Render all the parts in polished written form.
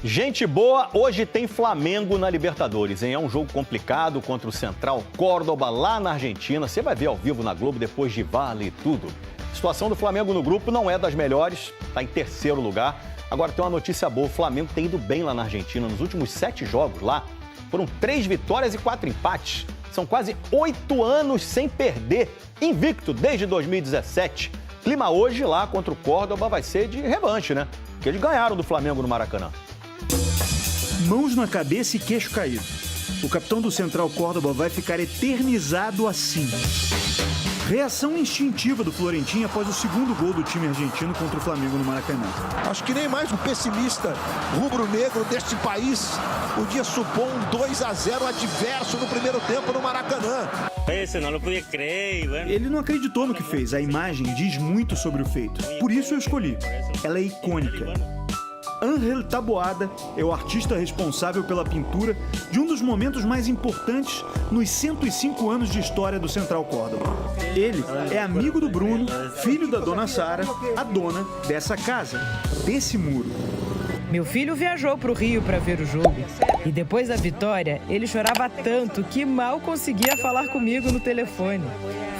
Gente boa, hoje tem Flamengo na Libertadores, hein? É um jogo complicado contra o Central Córdoba, lá na Argentina. Você vai ver ao vivo na Globo depois de vale e tudo. A situação do Flamengo no grupo não é das melhores, está em terceiro lugar. Agora tem uma notícia boa, o Flamengo tem ido bem lá na Argentina. Nos últimos 7 jogos lá, foram 3 vitórias e 4 empates. São quase 8 anos sem perder, invicto desde 2017. Clima hoje lá contra o Córdoba vai ser de revanche, né? Porque eles ganharam do Flamengo no Maracanã. Mãos na cabeça e queixo caído. O capitão do Central Córdoba vai ficar eternizado assim. Reação instintiva do Florentino após o segundo gol do time argentino contra o Flamengo no Maracanã. Acho que nem mais um pessimista rubro-negro deste país podia supor um 2-0 adverso no primeiro tempo no Maracanã. Ele não acreditou no que fez. A imagem diz muito sobre o feito. Por isso eu escolhi. Ela é icônica. Ángel Taboada é o artista responsável pela pintura de um dos momentos mais importantes nos 105 anos de história do Central Córdoba. Ele é amigo do Bruno, filho da dona Sara, a dona dessa casa, desse muro. Meu filho viajou para o Rio para ver o jogo. E depois da vitória, ele chorava tanto que mal conseguia falar comigo no telefone.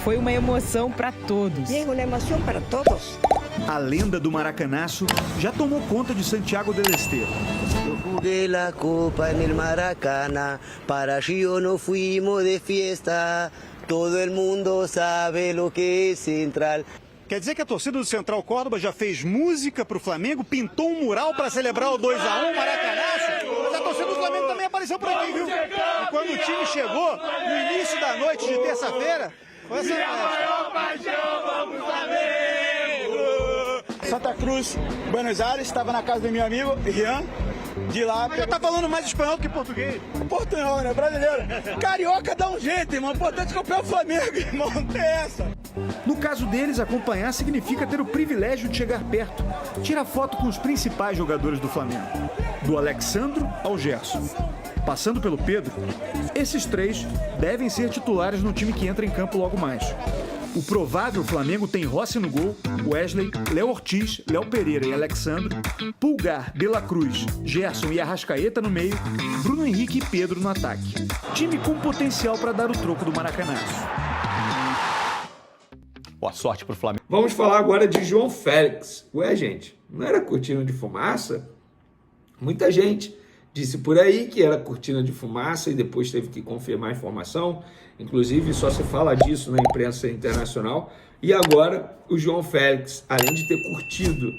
Foi uma emoção para todos. Uma emoção para todos. A lenda do Maracanaço já tomou conta de Santiago del Estero. Eu juguei a copa no Maracanã, para Rio não fuimos de fiesta, todo el mundo sabe lo que é Central. Quer dizer que a torcida do Central Córdoba já fez música pro Flamengo, pintou um mural para celebrar o 2-1 Maracanaço? Mas a torcida do Flamengo também apareceu por aqui, viu? E quando o time chegou, no início da noite de terça-feira, foi essa Santa Cruz, Buenos Aires, estava na casa do meu amigo, Rian, de lá. Mas já tá falando mais espanhol do que português. Portunhol, né? Brasileiro. Carioca dá um jeito, irmão. O importante é comprar o Flamengo, irmão. Não tem essa. No caso deles, acompanhar significa ter o privilégio de chegar perto, tirar foto com os principais jogadores do Flamengo. Do Alexandro ao Gerson. Passando pelo Pedro, esses 3 devem ser titulares no time que entra em campo logo mais. O provável Flamengo tem Rossi no gol, Wesley, Léo Ortiz, Léo Pereira e Alexandro, Pulgar, De La Cruz, Gerson e Arrascaeta no meio, Bruno Henrique e Pedro no ataque. Time com potencial para dar o troco do Maracanaço. Boa sorte pro Flamengo. Vamos falar agora de João Félix. Ué, gente, não era cortina de fumaça? Muita gente disse por aí que era cortina de fumaça e depois teve que confirmar a informação. Inclusive, só se fala disso na imprensa internacional. E agora, o João Félix, além de ter curtido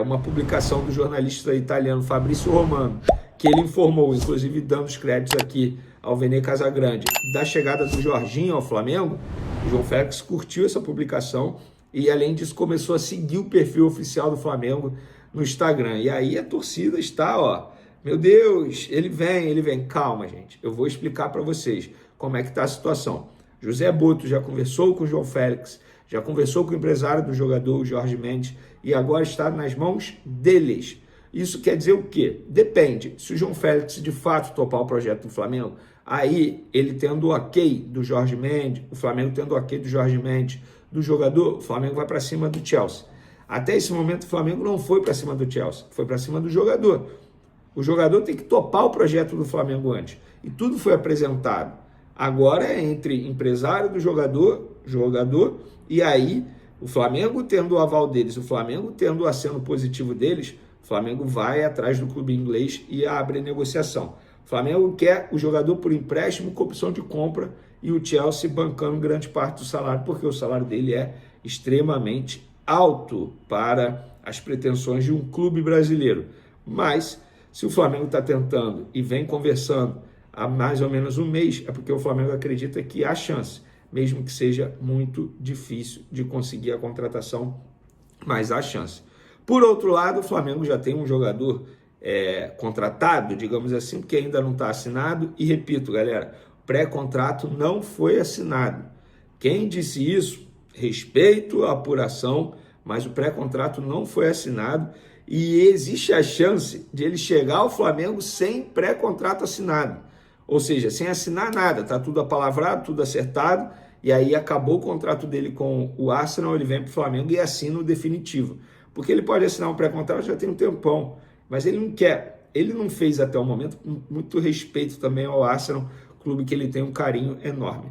uma publicação do jornalista italiano Fabrício Romano, que ele informou, inclusive dando os créditos aqui ao Vene Casagrande, da chegada do Jorginho ao Flamengo, o João Félix curtiu essa publicação e, além disso, começou a seguir o perfil oficial do Flamengo no Instagram. E aí a torcida está, ó, meu Deus, ele vem. Calma, gente, eu vou explicar para vocês como é que está a situação. José Boto já conversou com o João Félix, já conversou com o empresário do jogador, o Jorge Mendes, e agora está nas mãos deles. Isso quer dizer o quê? Depende. Se o João Félix de fato topar o projeto do Flamengo, aí ele tendo o ok do Jorge Mendes, o Flamengo tendo o ok do Jorge Mendes, do jogador, o Flamengo vai para cima do Chelsea. Até esse momento o Flamengo não foi para cima do Chelsea, foi para cima do jogador. O jogador tem que topar o projeto do Flamengo antes. E tudo foi apresentado. Agora é entre empresário do jogador, e aí o Flamengo tendo o aval deles, o Flamengo tendo o aceno positivo deles, o Flamengo vai atrás do clube inglês e abre negociação. O Flamengo quer o jogador por empréstimo com opção de compra e o Chelsea bancando grande parte do salário, porque o salário dele é extremamente alto para as pretensões de um clube brasileiro. Mas se o Flamengo está tentando e vem conversando há mais ou menos um mês, é porque o Flamengo acredita que há chance, mesmo que seja muito difícil de conseguir a contratação, mas há chance. Por outro lado, o Flamengo já tem um jogador contratado, digamos assim, que ainda não está assinado, e repito, galera, pré-contrato não foi assinado. Quem disse isso, respeito a apuração, mas o pré-contrato não foi assinado, e existe a chance de ele chegar ao Flamengo sem pré-contrato assinado. Ou seja, sem assinar nada, tá tudo apalavrado, tudo acertado, e aí acabou o contrato dele com o Arsenal, ele vem para o Flamengo e assina o definitivo. Porque ele pode assinar um pré-contrato já tem um tempão, mas ele não quer. ele não fez até o momento, com muito respeito também ao Arsenal, clube que ele tem um carinho enorme.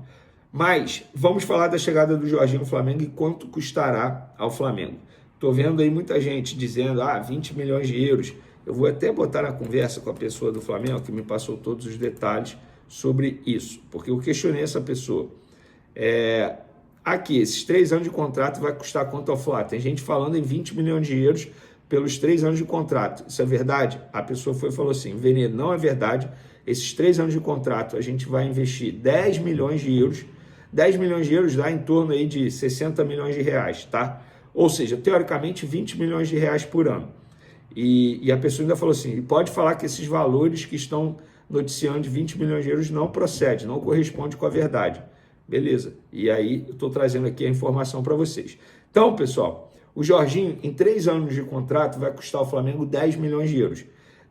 Mas vamos falar da chegada do Jorginho ao Flamengo e quanto custará ao Flamengo. Estou vendo aí muita gente dizendo, 20 milhões de euros. Eu vou até botar na conversa com a pessoa do Flamengo, que me passou todos os detalhes sobre isso, porque eu questionei essa pessoa. Aqui, esses 3 anos de contrato vai custar quanto ao Flá? Tem gente falando em 20 milhões de euros pelos 3 anos de contrato. Isso é verdade? A pessoa foi e falou assim, Venedo, não é verdade. Esses 3 anos de contrato a gente vai investir 10 milhões de euros. 10 milhões de euros dá em torno aí de 60 milhões de reais, tá? Ou seja, teoricamente 20 milhões de reais por ano. E a pessoa ainda falou assim, pode falar que esses valores que estão noticiando de 20 milhões de euros não procede, não corresponde com a verdade. Beleza. E aí eu estou trazendo aqui a informação para vocês. Então, pessoal, o Jorginho, em 3 anos de contrato, vai custar ao Flamengo 10 milhões de euros.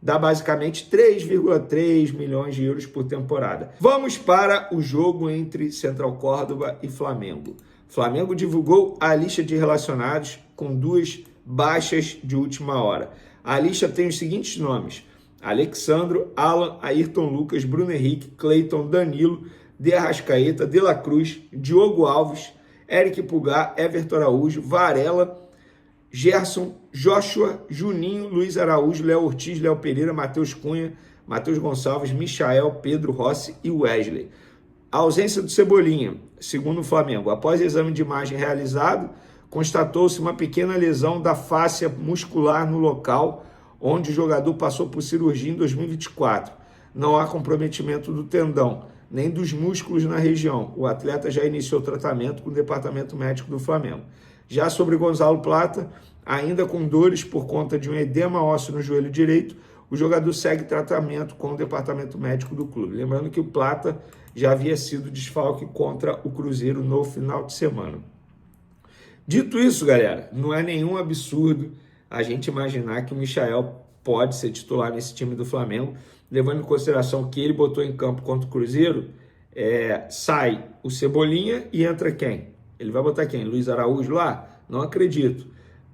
Dá basicamente 3,3 milhões de euros por temporada. Vamos para o jogo entre Central Córdoba e Flamengo. Flamengo divulgou a lista de relacionados com 2 baixas de última hora. A lista tem os seguintes nomes: Alexandro, Alan, Ayrton Lucas, Bruno Henrique, Cleiton, Danilo, De Arrascaeta, De La Cruz, Diogo Alves, Eric Pulgar, Everton Araújo, Varela, Gerson, Joshua, Juninho, Luiz Araújo, Léo Ortiz, Léo Pereira, Matheus Cunha, Matheus Gonçalves, Michael, Pedro Rossi e Wesley. A ausência do Cebolinha, segundo o Flamengo, após exame de imagem realizado, constatou-se uma pequena lesão da fáscia muscular no local onde o jogador passou por cirurgia em 2024. Não há comprometimento do tendão, nem dos músculos na região. O atleta já iniciou tratamento com o departamento médico do Flamengo. Já sobre Gonzalo Plata, ainda com dores por conta de um edema ósseo no joelho direito, o jogador segue tratamento com o departamento médico do clube. Lembrando que o Plata já havia sido desfalque contra o Cruzeiro no final de semana. Dito isso, galera, não é nenhum absurdo a gente imaginar que o Michael pode ser titular nesse time do Flamengo, levando em consideração que ele botou em campo contra o Cruzeiro, sai o Cebolinha e entra quem? Ele vai botar quem? Luiz Araújo lá? Não acredito.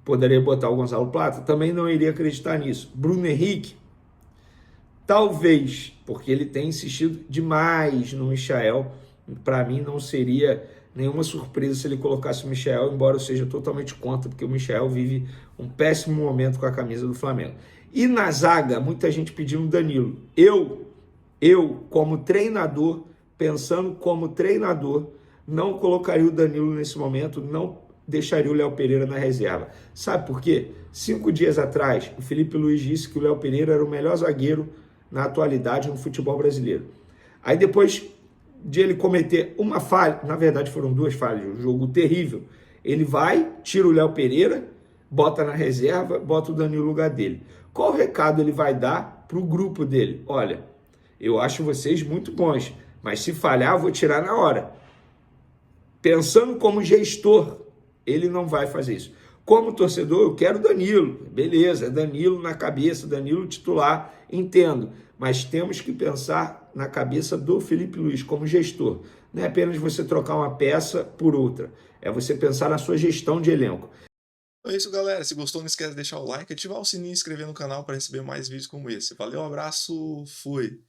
Poderia botar o Gonzalo Plata? Também não iria acreditar nisso. Bruno Henrique? Talvez, porque ele tem insistido demais no Michael. Para mim não seria nenhuma surpresa se ele colocasse o Michael, embora eu seja totalmente contra, porque o Michael vive um péssimo momento com a camisa do Flamengo. E na zaga, muita gente pedindo o Danilo. Eu, como treinador, pensando como treinador, não colocaria o Danilo nesse momento, não deixaria o Léo Pereira na reserva. Sabe por quê? 5 dias atrás, o Felipe Luiz disse que o Léo Pereira era o melhor zagueiro na atualidade no futebol brasileiro. Aí depois de ele cometer uma falha, na verdade foram 2 falhas, um jogo terrível, ele vai, tira o Léo Pereira, bota na reserva, bota o Danilo no lugar dele. Qual recado ele vai dar para o grupo dele? Olha, eu acho vocês muito bons, mas se falhar eu vou tirar na hora. Pensando como gestor, ele não vai fazer isso. Como torcedor, eu quero Danilo. Beleza, Danilo na cabeça, Danilo titular, entendo. Mas temos que pensar na cabeça do Felipe Luiz como gestor. Não é apenas você trocar uma peça por outra. É você pensar na sua gestão de elenco. Então é isso, galera. Se gostou, não esquece de deixar o like, ativar o sininho e se inscrever no canal para receber mais vídeos como esse. Valeu, um abraço, fui!